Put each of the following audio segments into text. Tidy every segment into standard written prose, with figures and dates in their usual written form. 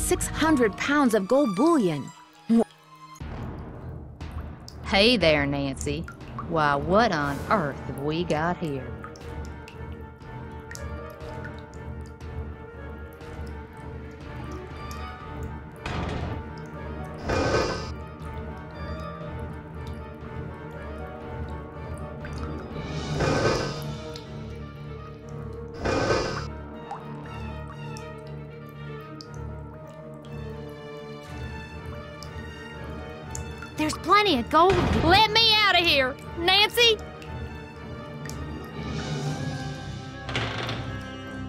600 pounds of gold bullion. Hey there, Nancy. Why, what on earth have we got here? There's plenty of gold. Let me out of here, Nancy!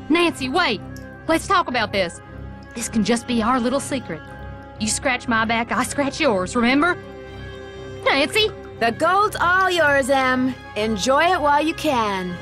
Nancy, wait! Let's talk about this. This can just be our little secret. You scratch my back, I scratch yours, remember? Nancy! The gold's all yours, Em. Enjoy it while you can.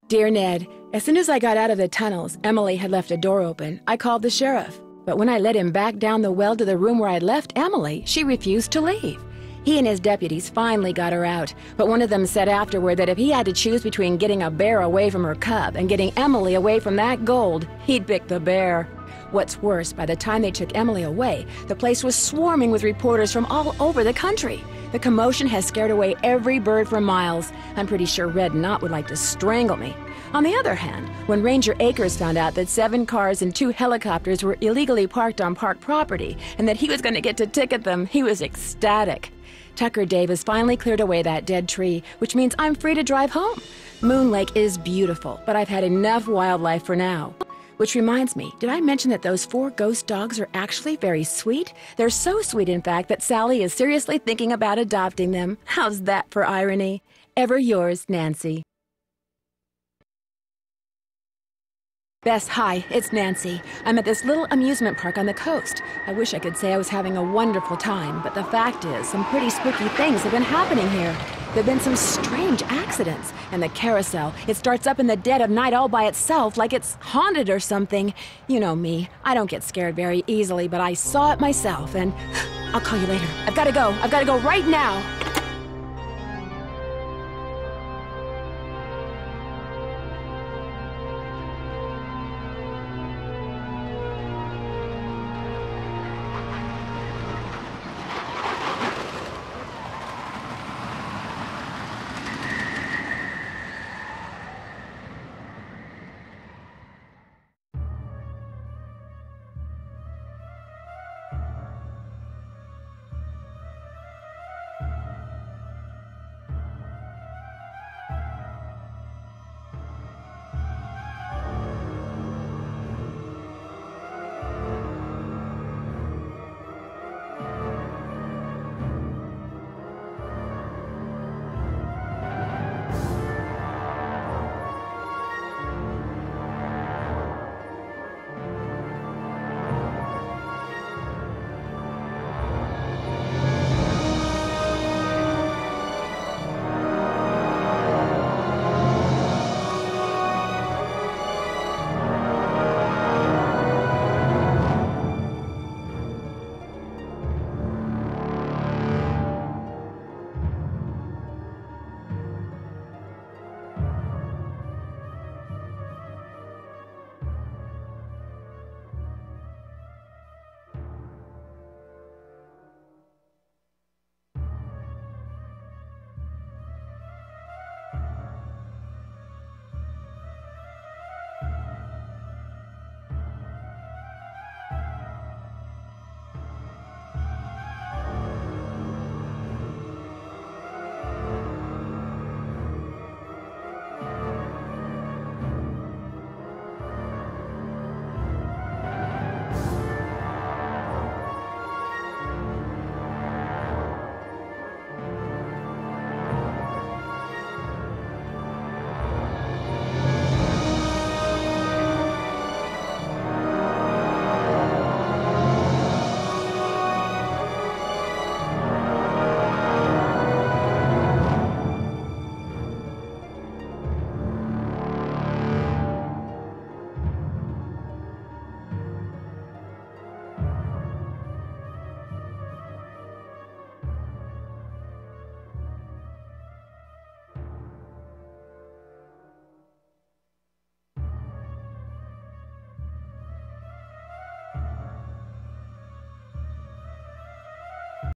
Dear Ned, as soon as I got out of the tunnels, Emily had left a door open. I called the sheriff. But when I led him back down the well to the room where I'd left Emily, she refused to leave. He and his deputies finally got her out, but one of them said afterward that if he had to choose between getting a bear away from her cub and getting Emily away from that gold, he'd pick the bear. What's worse, by the time they took Emily away, the place was swarming with reporters from all over the country. The commotion has scared away every bird for miles. I'm pretty sure Red Knot would like to strangle me. On the other hand, when Ranger Akers found out that 7 cars and 2 helicopters were illegally parked on park property and that he was going to get to ticket them, he was ecstatic. Tucker Davis finally cleared away that dead tree, which means I'm free to drive home. Moon Lake is beautiful, but I've had enough wildlife for now. Which reminds me, did I mention that those 4 ghost dogs are actually very sweet? They're so sweet, in fact, that Sally is seriously thinking about adopting them. How's that for irony? Ever yours, Nancy. Bess, hi, it's Nancy. I'm at this little amusement park on the coast. I wish I could say I was having a wonderful time, but the fact is, some pretty spooky things have been happening here. There have been some strange accidents, and the carousel, it starts up in the dead of night all by itself, like it's haunted or something. You know me, I don't get scared very easily, but I saw it myself, and I'll call you later. I've got to go right now.